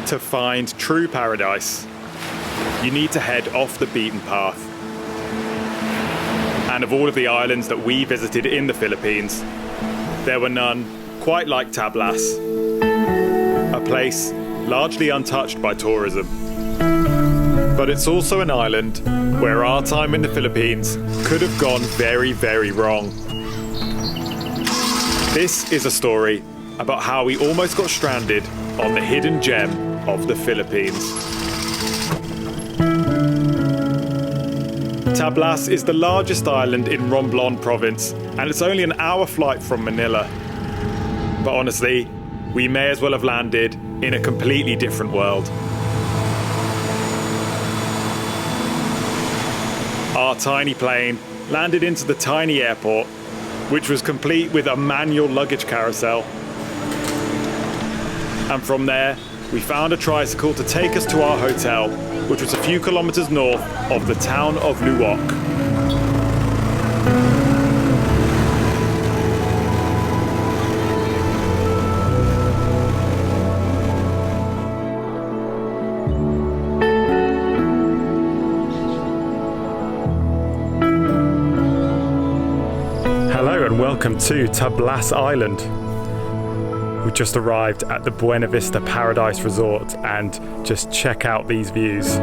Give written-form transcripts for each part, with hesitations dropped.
To find true paradise, you need to head off the beaten path. And of all of the islands that we visited in the Philippines, there were none quite like Tablas, a place largely untouched by tourism. But it's also an island where our time in the Philippines could have gone very, very wrong. This is a story about how we almost got stranded on the hidden gem of the Philippines. Tablas is the largest island in Romblon province, and it's only an hour flight from Manila. But honestly, we may as well have landed in a completely different world. Our tiny plane landed into the tiny airport, which was complete with a manual luggage carousel. And from there, we found a tricycle to take us to our hotel, which was a few kilometers north of the town of Luwak. Hello and welcome to Tablas Island. We just arrived at the Buena Vista Paradise Resort and just check out these views.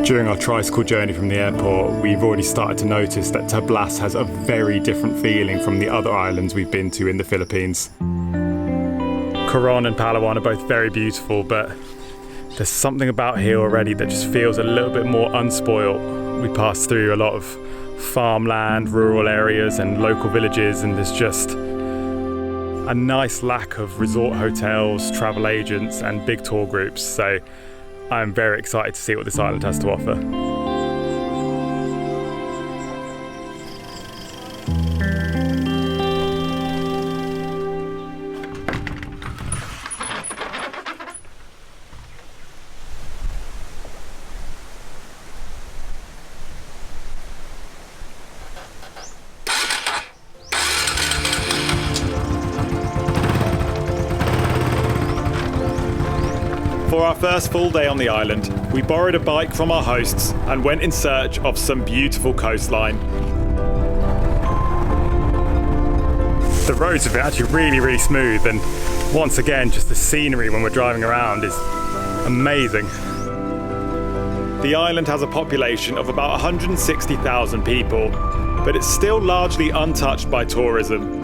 During our tricycle journey from the airport, we've already started to notice that Tablas has a very different feeling from the other islands we've been to in the Philippines. Coron and Palawan are both very beautiful, but there's something about here already that just feels a little bit more unspoiled. We passed through a lot of farmland, rural areas and local villages, and there's just a nice lack of resort hotels, travel agents and big tour groups. So I'm very excited to see what this island has to offer. For our first full day on the island, we borrowed a bike from our hosts and went in search of some beautiful coastline. The roads are actually really smooth, and once again, just the scenery when we're driving around is amazing. The island has a population of about 160,000 people, but it's still largely untouched by tourism,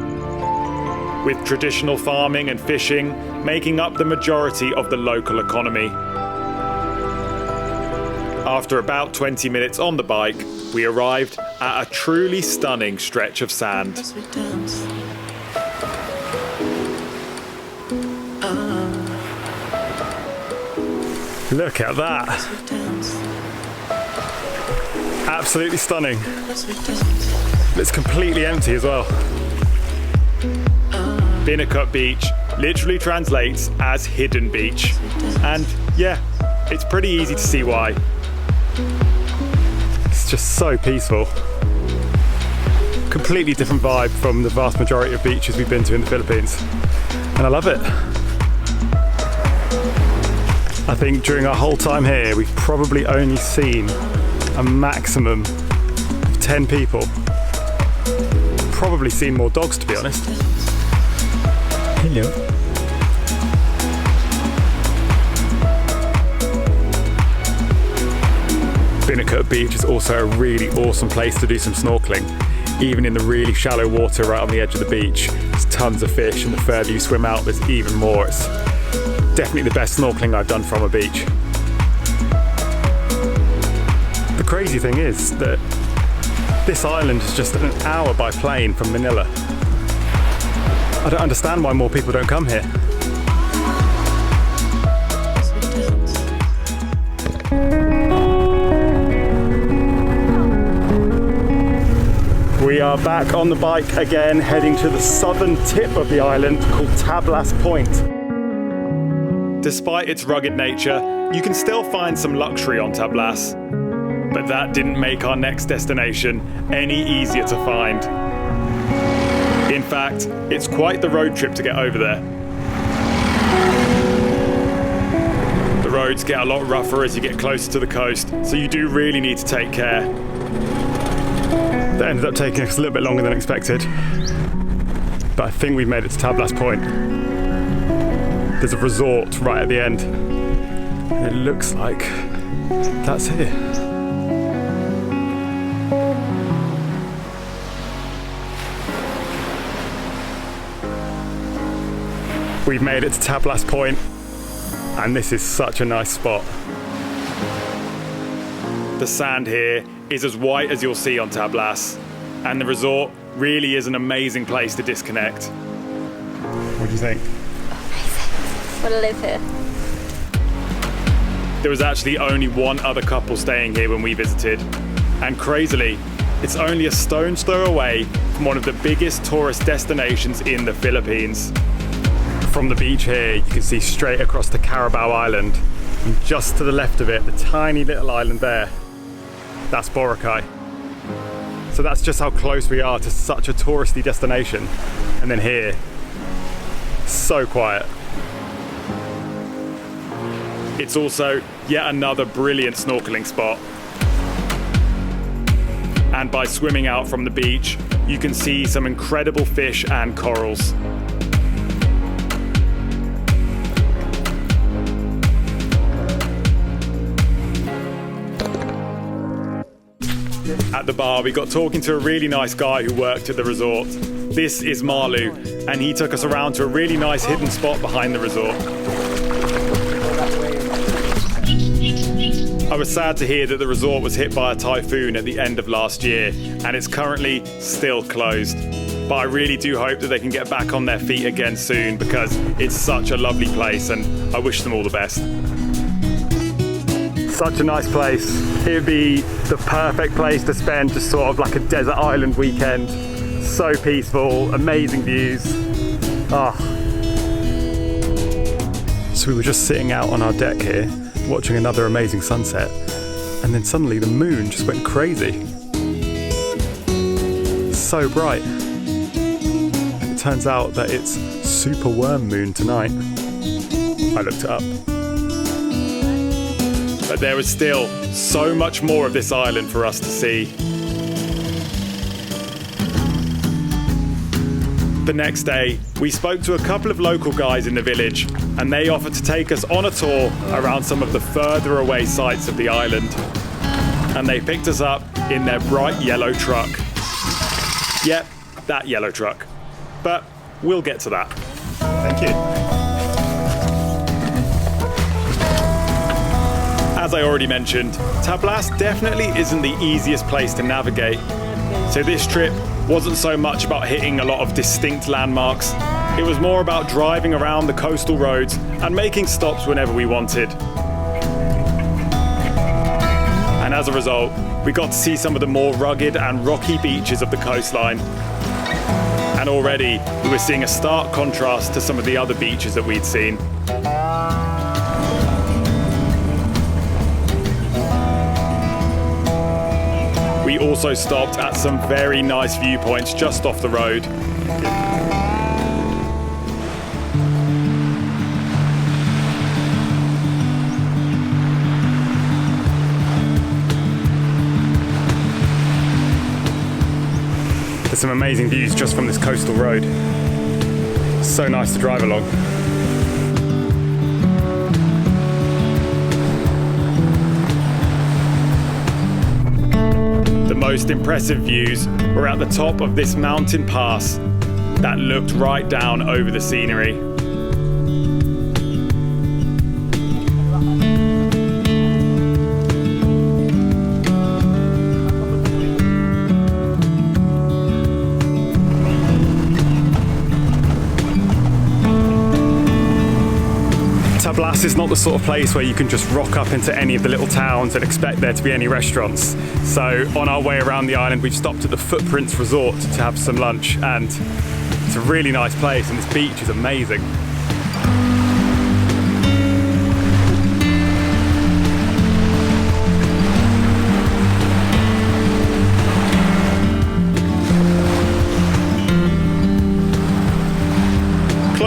with traditional farming and fishing making up the majority of the local economy. After about 20 minutes on the bike, we arrived at a truly stunning stretch of sand. Look at that! Absolutely stunning. It's completely empty as well. Binucot Beach literally translates as hidden beach. And yeah, it's pretty easy to see why. It's just so peaceful. Completely different vibe from the vast majority of beaches we've been to in the Philippines. And I love it. I think during our whole time here, we've probably only seen a maximum of 10 people. Probably seen more dogs, to be honest. Hello. Binucot Beach is also a really awesome place to do some snorkeling. Even in the really shallow water right on the edge of the beach, there's tons of fish, and the further you swim out, there's even more. It's definitely the best snorkeling I've done from a beach. The crazy thing is that this island is just an hour by plane from Manila. I don't understand why more people don't come here. We are back on the bike again, heading to the southern tip of the island called Tablas Point. Despite its rugged nature, you can still find some luxury on Tablas. But that didn't make our next destination any easier to find. In fact, it's quite the road trip to get over there. The roads get a lot rougher as you get closer to the coast, so you do really need to take care. That ended up taking us a little bit longer than expected, but I think we've made it to Tablas Point. There's a resort right at the end, and it looks like that's here. We've made it to Tablas Point, and this is such a nice spot. The sand here is as white as you'll see on Tablas, and the resort really is an amazing place to disconnect. What do you think? I want to live here. There was actually only one other couple staying here when we visited, and crazily, it's only a stone's throw away from one of the biggest tourist destinations in the Philippines. From the beach here, you can see straight across to Carabao Island, and just to the left of it, the tiny little island there, that's Boracay. So that's just how close we are to such a touristy destination. And then here, so quiet. It's also yet another brilliant snorkeling spot. And by swimming out from the beach, you can see some incredible fish and corals. At the bar, we got talking to a really nice guy who worked at the resort. This is Marlu, and he took us around to a really nice hidden spot behind the resort. I was sad to hear that the resort was hit by a typhoon at the end of last year, and it's currently still closed. But I really do hope that they can get back on their feet again soon, because it's such a lovely place, and I wish them all the best. Such a nice place. It would be the perfect place to spend just sort of like a desert island weekend. So peaceful, amazing views. Ah. So we were just sitting out on our deck here, watching another amazing sunset, and then suddenly the moon just went crazy. So bright. It turns out that it's super worm moon tonight. I looked it up. But there was still so much more of this island for us to see. The next day, we spoke to a couple of local guys in the village, and they offered to take us on a tour around some of the further away sites of the island. And they picked us up in their bright yellow truck. Yep, that yellow truck. But we'll get to that. Thank you. As I already mentioned, Tablas definitely isn't the easiest place to navigate. So this trip wasn't so much about hitting a lot of distinct landmarks. It was more about driving around the coastal roads and making stops whenever we wanted. And as a result, we got to see some of the more rugged and rocky beaches of the coastline. And already, we were seeing a stark contrast to some of the other beaches that we'd seen. We also stopped at some very nice viewpoints just off the road. There's some amazing views just from this coastal road. So nice to drive along. The most impressive views were at the top of this mountain pass that looked right down over the scenery. Tablas is not the sort of place where you can just rock up into any of the little towns and expect there to be any restaurants. So on our way around the island, we've stopped at the Footprints Resort to have some lunch, and it's a really nice place, and this beach is amazing.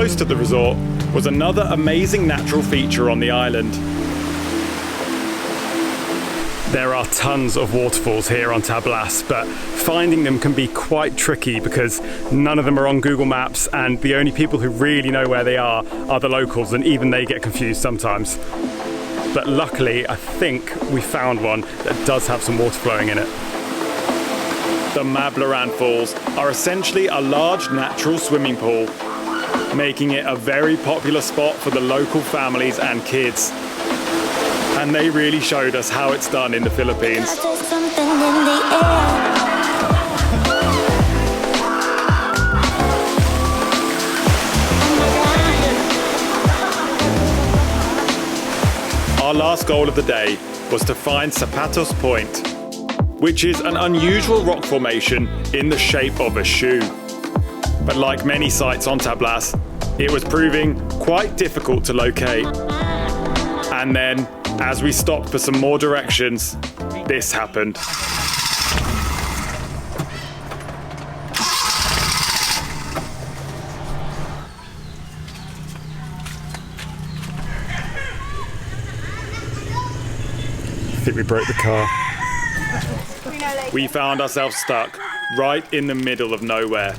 close to the resort was another amazing natural feature on the island. There are tons of waterfalls here on Tablas, but finding them can be quite tricky because none of them are on Google Maps, and the only people who really know where they are the locals, and even they get confused sometimes. But luckily, I think we found one that does have some water flowing in it. The Mablaran Falls are essentially a large natural swimming pool, making it a very popular spot for the local families and kids. And they really showed us how it's done in the Philippines. Our last goal of the day was to find Sepatos Point, which is an unusual rock formation in the shape of a shoe. But like many sites on Tablas, it was proving quite difficult to locate. And then, as we stopped for some more directions, this happened. I think we broke the car. We found ourselves stuck right in the middle of nowhere.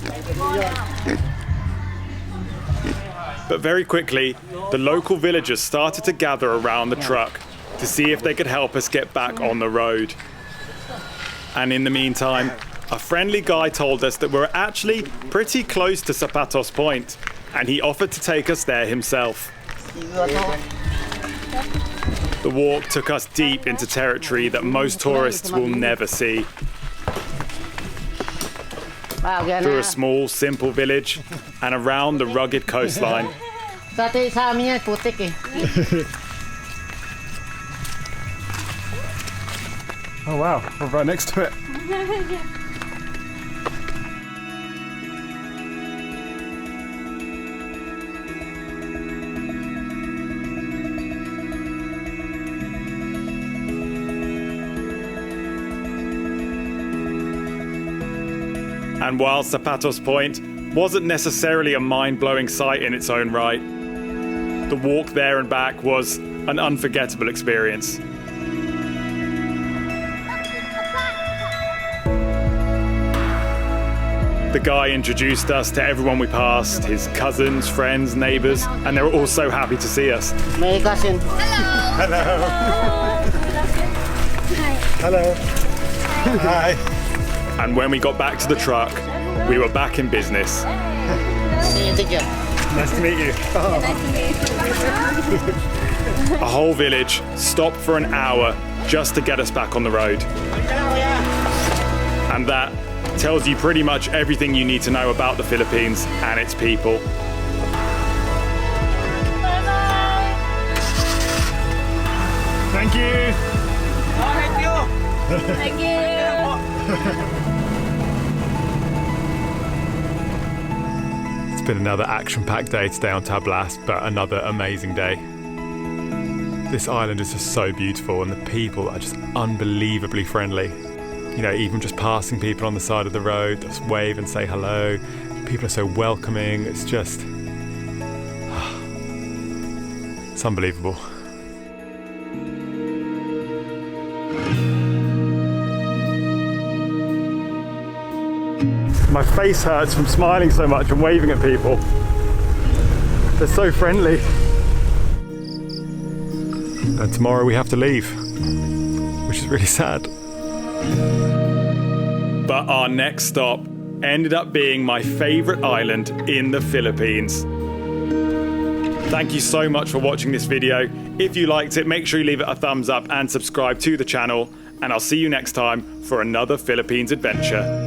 But very quickly, the local villagers started to gather around the truck to see if they could help us get back on the road. And in the meantime, a friendly guy told us that we're actually pretty close to Sepatos Point, and he offered to take us there himself. The walk took us deep into territory that most tourists will never see. Through a small, simple village and around the rugged coastline. Oh wow, we're right next to it. And while Sepatos Point wasn't necessarily a mind-blowing sight in its own right, the walk there and back was an unforgettable experience. The guy introduced us to everyone we passed, his cousins, friends, neighbours, and they were all so happy to see us. My cousin. Hello. Hello. Hi. And when we got back to the truck, we were back in business. Nice to meet you. Oh. A whole village stopped for an hour just to get us back on the road. And that tells you pretty much everything you need to know about the Philippines and its people. Thank you. Thank you. It's been another action-packed day today on Tablas, but another amazing day. This island is just so beautiful, and the people are just unbelievably friendly. You know, even just passing people on the side of the road, just wave and say hello. People are so welcoming. It's just... it's unbelievable. My face hurts from smiling so much and waving at people. They're so friendly. And tomorrow we have to leave, which is really sad. But our next stop ended up being my favourite island in the Philippines. Thank you so much for watching this video. If you liked it, make sure you leave it a thumbs up and subscribe to the channel. And I'll see you next time for another Philippines adventure.